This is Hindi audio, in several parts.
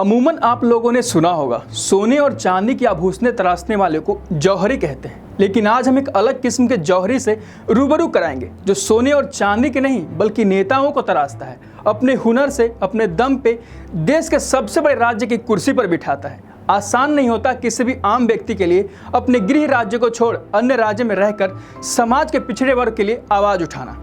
अमूमन आप लोगों ने सुना होगा सोने और चांदी की आभूषणें तराशने वाले को जौहरी कहते हैं, लेकिन आज हम एक अलग किस्म के जौहरी से रूबरू कराएंगे जो सोने और चांदी के नहीं बल्कि नेताओं को तराशता है, अपने हुनर से अपने दम पे देश के सबसे बड़े राज्य की कुर्सी पर बिठाता है। आसान नहीं होता किसी भी आम व्यक्ति के लिए अपने गृह राज्य को छोड़ अन्य राज्य में रहकर समाज के पिछड़े वर्ग के लिए आवाज उठाना,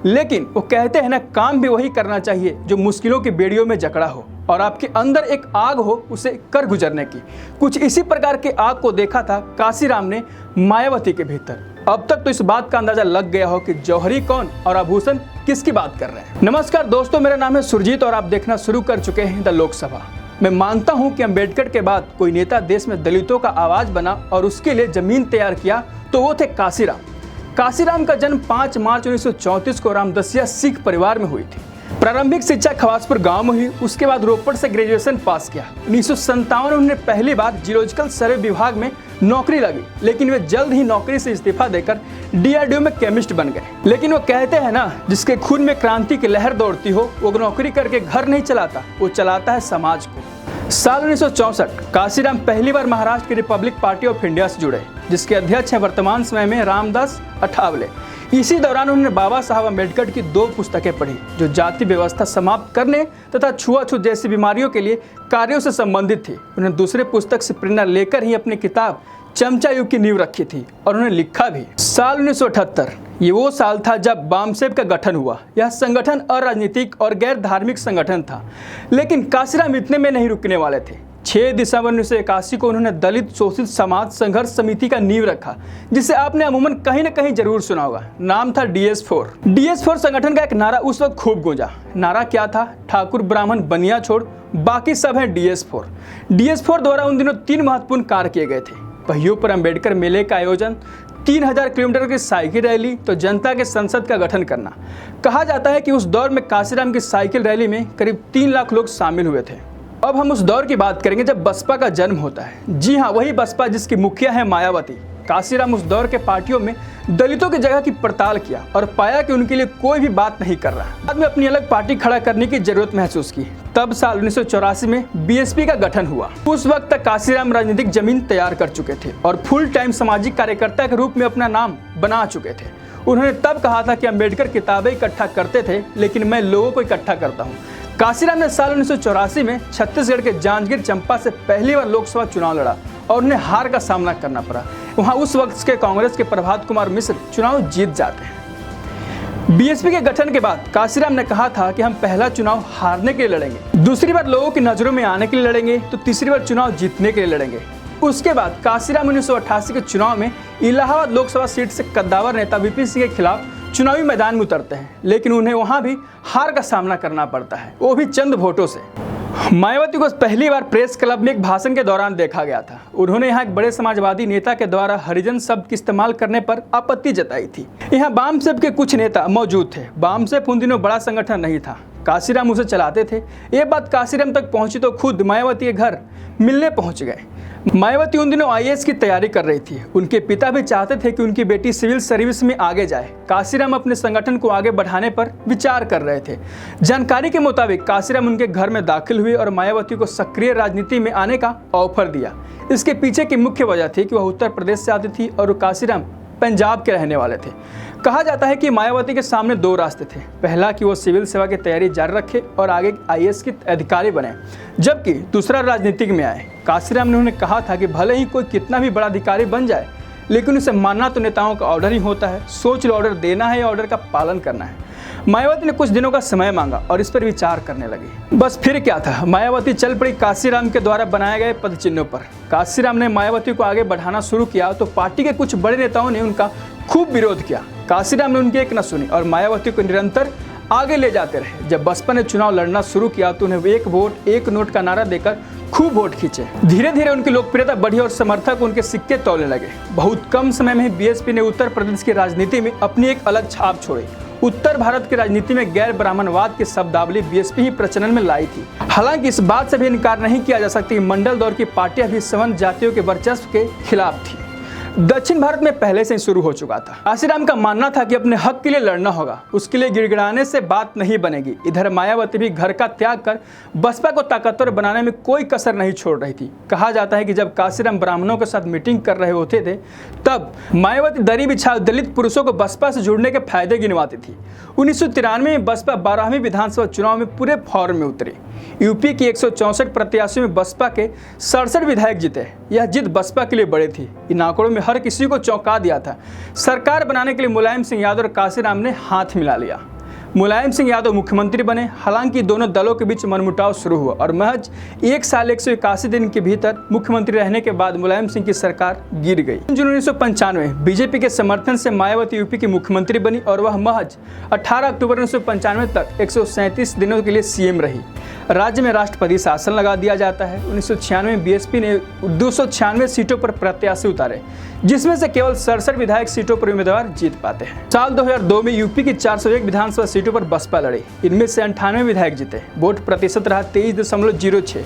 लेकिन वो कहते हैं ना, काम भी वही करना चाहिए जो मुश्किलों की बेड़ियों में जकड़ा हो और आपके अंदर एक आग हो उसे कर गुजरने की। कुछ इसी प्रकार के आग को देखा था काशीराम ने मायावती के भीतर। अब तक तो इस बात का अंदाजा लग गया हो कि जौहरी कौन और आभूषण किसकी बात कर रहे हैं। नमस्कार दोस्तों, मेरा नाम है सुरजीत और आप देखना शुरू कर चुके हैं द लोकसभा। मैं मानता हूं कि अम्बेडकर के बाद कोई नेता देश में दलितों का आवाज बना और उसके लिए जमीन तैयार किया तो वो थे काशीराम। काशीराम का जन्म 5 मार्च 1934 को रामदसिया सिख परिवार में हुई थी। प्रारंभिक शिक्षा खवासपुर गांव में हुई, उसके बाद रोपड़ से ग्रेजुएशन पास किया। 1957 में उन्हें पहली बार जियोलॉजिकल सर्वे विभाग में नौकरी लगी, लेकिन वे जल्द ही नौकरी से इस्तीफा देकर DRDO में केमिस्ट बन गए। लेकिन वो कहते हैं ना, जिसके खून में क्रांति की लहर दौड़ती हो वो नौकरी करके घर नहीं चलाता, वो चलाता है समाज को। साल 1964 काशीराम पहली बार महाराष्ट्र की रिपब्लिक पार्टी ऑफ इंडिया से जुड़े, जिसके अध्यक्ष हैं वर्तमान समय में रामदास अठावले। इसी दौरान उन्होंने बाबा साहब अम्बेडकर की 2 पुस्तकें पढ़ी जो जाति व्यवस्था समाप्त करने तथा छुआछूत जैसी बीमारियों के लिए कार्यों से संबंधित थी। उन्होंने दूसरे पुस्तक से प्रेरणा लेकर ही अपनी किताब चमचा युग की नींव रखी थी और उन्होंने लिखा भी। साल 1978 ये वो साल था जब बामसेब का गठन हुआ। यह संगठन अराजनीतिक और गैर धार्मिक संगठन था, लेकिन काशीराम इतने में नहीं रुकने वाले थे। 6 दिसंबर 1981 को उन्होंने दलित शोषित समाज संघर्ष समिति का नींव रखा, जिसे आपने अमूमन कहीं न कहीं जरूर सुना होगा। नाम था DS4। DS4 संगठन का एक नारा उस वक्त खूब गूंजा। नारा क्या था? ठाकुर ब्राह्मण बनिया छोड़, बाकी सब है DS4। DS4 द्वारा उन दिनों 3 महत्वपूर्ण कार्य किए गए थे। पहियों पर अम्बेडकर मेले का आयोजन, 3000 किलोमीटर की साइकिल रैली, तो जनता के संसद का गठन करना। कहा जाता है कि उस दौर में काशीराम की साइकिल रैली में करीब 3 लाख लोग शामिल हुए थे। अब हम उस दौर की बात करेंगे जब बसपा का जन्म होता है। जी हाँ, वही बसपा जिसकी मुखिया है मायावती। काशीराम उस दौर के पार्टियों में दलितों की जगह की पड़ताल किया और पाया कि उनके लिए कोई भी बात नहीं कर रहा। बाद में अपनी अलग पार्टी खड़ा करने की जरूरत महसूस की। तब साल 1984 में BSP का गठन हुआ। उस वक्त तक काशीराम राजनीतिक जमीन तैयार कर चुके थे और फुल टाइम सामाजिक कार्यकर्ता के रूप में अपना नाम बना चुके थे। उन्होंने तब कहा था कि अम्बेडकर किताबें इकट्ठा करते थे, लेकिन मैं लोगों को इकट्ठा करता हूँ। काशीराम ने साल 1984 में छत्तीसगढ़ के जांजगीर चंपा से पहली बार लोकसभा चुनाव लड़ा और उन्हें हार का सामना करना पड़ा। वहां उस वक्त के कांग्रेस के प्रभात कुमार मिश्र चुनाव जीत जाते हैं। BSP के गठन के बाद काशीराम ने कहा था कि हम पहला चुनाव हारने के लिए लड़ेंगे, दूसरी बार लोगों की नजरों में आने के लिए लड़ेंगे, तो तीसरी बार चुनाव जीतने के लिए लड़ेंगे। उसके बाद काशीराम 1988 के चुनाव में इलाहाबाद लोकसभा सीट से कद्दावर नेता VP सिंह के खिलाफ चुनावी मैदान में उतरते हैं, लेकिन उन्हें वहां भी हार का सामना करना पड़ता है, वो भी चंद वोटों से। मायावती को पहली बार प्रेस क्लब में एक भाषण के दौरान देखा गया था। उन्होंने यहाँ एक बड़े समाजवादी नेता के द्वारा हरिजन शब्द के इस्तेमाल करने पर आपत्ति जताई थी। यहाँ बामसेब के कुछ नेता मौजूद थे। बामसेब उन दिनों बड़ा संगठन नहीं था, काशीराम उसे चलाते थे। ये बात काशीराम तक पहुंची तो खुद मायावती के घर मिलने पहुंच गए। मायावती उन दिनों IAS की तैयारी कर रही थी। उनके पिता भी चाहते थे कि उनकी बेटी सिविल सर्विस में आगे जाए। काशीराम अपने संगठन को आगे बढ़ाने पर विचार कर रहे थे। जानकारी के मुताबिक काशीराम उनके घर में दाखिल हुए और मायावती को सक्रिय राजनीति में आने का ऑफर दिया। इसके पीछे की मुख्य वजह थी कि वह उत्तर प्रदेश से आती थी और काशीराम पंजाब के रहने वाले थे। कहा जाता है कि मायावती के सामने 2 रास्ते थे। पहला कि वो सिविल सेवा की तैयारी जारी रखे और आगे IAS के अधिकारी बने, जबकि दूसरा राजनीतिक में आए। काशीराम ने उन्हें कहा था कि भले ही कोई कितना भी बड़ा अधिकारी बन जाए, लेकिन उसे मानना तो नेताओं का ऑर्डर ही होता है। सोच लो, ऑर्डर देना है या ऑर्डर का पालन करना है। मायावती ने कुछ दिनों का समय मांगा और इस पर विचार करने लगी। बस फिर क्या था, मायावती चल पड़ी काशीराम के द्वारा बनाए गए पद चिन्हों पर। काशीराम ने मायावती को आगे बढ़ाना शुरू किया तो पार्टी के कुछ बड़े नेताओं ने उनका खूब विरोध किया। काशीराम ने उनकी एक न सुनी और मायावती को निरंतर आगे ले जाते रहे। जब बसपा ने चुनाव लड़ना शुरू किया तो उन्हें 1 वोट 1 नोट का नारा देकर खूब वोट खींचे। धीरे धीरे उनकी लोकप्रियता बढ़ी और समर्थक उनके सिक्के तौलने लगे। बहुत कम समय में BSP ने उत्तर प्रदेश की राजनीति में अपनी एक अलग छाप छोड़ी। उत्तर भारत की राजनीति में गैर ब्राह्मणवाद की शब्दावली BSP ही प्रचलन में लाई थी। हालांकि इस बात से भी इनकार नहीं किया जा सकता कि मंडल दौर की पार्टियां भी सवर्ण जातियों के वर्चस्व के खिलाफ थी। दक्षिण भारत में पहले से ही शुरू हो चुका था। काशीराम का मानना था कि अपने हक के लिए लड़ना होगा, उसके लिए गिड़गिड़ाने से बात नहीं बनेगी। इधर मायावती भी घर का त्याग कर बसपा को ताकतवर बनाने में कोई कसर नहीं छोड़ रही थी। कहा जाता है कि जब काशीराम ब्राह्मणों के साथ मीटिंग कर रहे होते थे तब मायावती दरी बिछा दलित पुरुषों को बसपा से जुड़ने के फायदे गिनवाती थी। 1993 में बसपा 12वीं विधानसभा चुनाव में पूरे फॉर्म में उतरी। यूपी की 164 प्रत्याशियों में बसपा के 67 विधायक जीते। यह जीत बसपा के लिए बड़ी थी। इन आंकड़ों में हर किसी को चौंका दिया था। सरकार बनाने के लिए मुलायम सिंह यादव और काशीराम ने हाथ मिला लिया। मुलायम सिंह यादव मुख्यमंत्री बने। हालांकि दोनों दलों के बीच मनमुटाव शुरू हुआ और महज 1 साल 181 दिन के भीतर मुख्यमंत्री रहने के बाद मुलायम सिंह की सरकार गिर गई। जून 1995 बीजेपी के समर्थन से मायावती यूपी की मुख्यमंत्री बनी और वह महज 18 अक्टूबर 1995 तक 137 दिनों के लिए सीएम रही। राज्य में राष्ट्रपति शासन लगा दिया जाता है। 1996 में बीएसपी ने 296 सीटों पर प्रत्याशी उतारे, जिसमें से केवल 67 विधायक सीटों पर उम्मीदवार जीत पाते हैं। साल 2002 में यूपी की 401 विधानसभा सीटों पर बसपा लड़ी। इनमें से 98 विधायक जीते। वोट प्रतिशत रहा 23.06।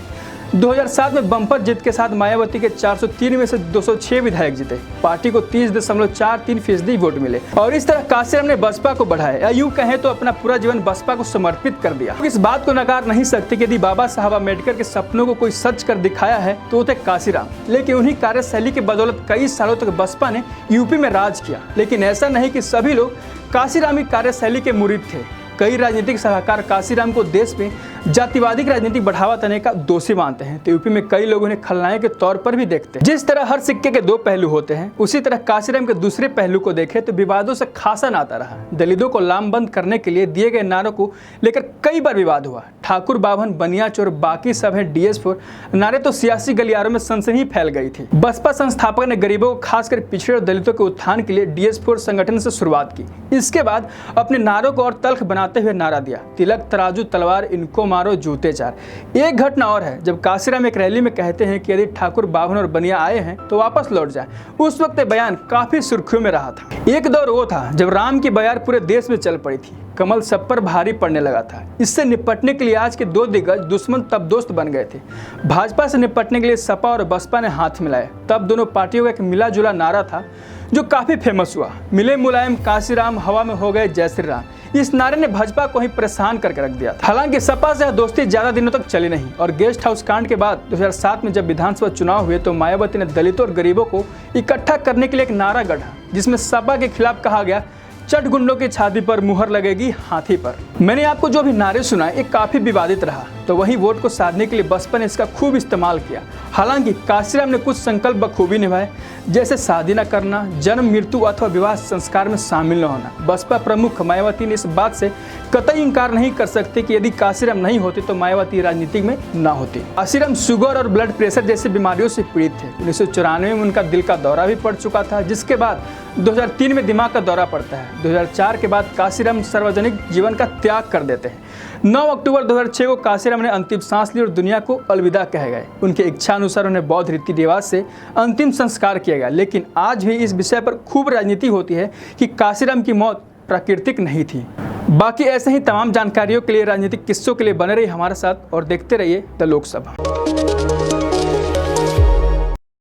2007 में बम्पर जीत के साथ मायावती के 403 में से 206 विधायक जीते। पार्टी को 30.43% वोट मिले और इस तरह काशीराम ने बसपा को बढ़ाया, या यूं कहें तो अपना पूरा जीवन बसपा को समर्पित कर दिया। इस बात को नकार नहीं सकते कि यदि बाबा साहब अम्बेडकर के सपनों को कोई सच कर दिखाया है तो वो थे काशीराम। लेकिन उन्हीं कार्यशैली की बदौलत कई सालों तक बसपा ने यूपी में राज किया। लेकिन ऐसा नहीं कि सभी लोग काशीराम की कार्यशैली के मुरीद थे। कई राजनीतिक सलाहकार काशीराम को देश में जातिवादी राजनीति बढ़ावा देने का दोषी मानते हैं, तो यूपी में कई लोग उन्हें खलनायक के तौर पर भी देखते हैं। जिस तरह हर सिक्के के 2 पहलू होते हैं, उसी तरह काशीराम के दूसरे पहलू को देखें तो विवादों से खासा नाता रहा। दलितों को लामबंद करने के लिए दिए गए नारों को लेकर कई बार विवाद हुआ। ठाकुर बाभन, बनिया चोर, बाकी सब है DS4 नारे तो सियासी गलियारों में सनसनी फैल गई थी। बसपा संस्थापक ने गरीबों को खासकर पिछड़े और दलितों के उत्थान के लिए DS4 संगठन से शुरुआत की। इसके बाद अपने नारों को और तल्ख बनाते हुए नारा दिया, तिलक तराजू तलवार इनको मारो जूते चार। एक घटना और है, जब काशीराम एक रैली में कहते हैं कि यदि ठाकुर बाभन और बनिया आए हैं तो वापस लौट जाए। उस वक्त बयान काफी सुर्खियों में रहा था। एक दौर वो था जब राम की बयार पूरे देश में चल पड़ी थी। कमल सब पर भारी पड़ने लगा था। इससे निपटने के लिए आज के 2 दिग्गज दुश्मन तब दोस्त बन गए थे। भाजपा से निपटने के लिए सपा और बसपा ने हाथ मिलाए। तब दोनों पार्टियों का एक मिला जुला नारा था जो काफी फेमस हुआ, मिले मुलायम काशीराम हवा में हो गए जय श्री राम। इस नारे ने भाजपा को ही परेशान करके रख दिया था। हालांकि सपा से दोस्ती ज्यादा दिनों तक चली नहीं और गेस्ट हाउस कांड के बाद 2007 में जब विधानसभा चुनाव हुए तो मायावती ने दलितों और गरीबों को इकट्ठा करने के लिए एक नारा गढ़ा, जिसमें सपा के खिलाफ कहा गया, चट गुंडों की छाती पर मुहर लगेगी हाथी पर। मैंने आपको जो भी नारे सुनाए ये काफी विवादित रहा, तो वहीं वोट को साधने के लिए बसपा ने इसका खूब इस्तेमाल किया। हालांकि काशीराम ने कुछ संकल्प बखूबी निभाए, जैसे शादी न करना, जन्म मृत्यु अथवा विवाह संस्कार में शामिल न होना। बसपा प्रमुख मायावती ने इस बात से कतई इंकार नहीं कर सकते कि यदि काशीराम नहीं होते तो मायावती राजनीति में न होती। काशीराम शुगर और ब्लड प्रेशर जैसी बीमारियों से पीड़ित थे। 1994 में उनका दिल का दौरा भी पड़ चुका था, जिसके बाद 2003 में दिमाग का दौरा पड़ता है। 2004 के बाद काशीराम सार्वजनिक जीवन का त्याग कर देते हैं। 9 अक्टूबर 2006 को काशीराम ने अंतिम सांस ली और दुनिया को अलविदा कह गए। उनके इच्छा अनुसार उन्हें बौद्ध रीति रिवाज से अंतिम संस्कार किया गया। लेकिन आज भी इस विषय पर खूब राजनीति होती है कि काशीराम की मौत प्राकृतिक नहीं थी। बाकी ऐसे ही तमाम जानकारियों के लिए, राजनीतिक किस्सों के लिए बने रहिए हमारे साथ और देखते रहिए द लोकसभा।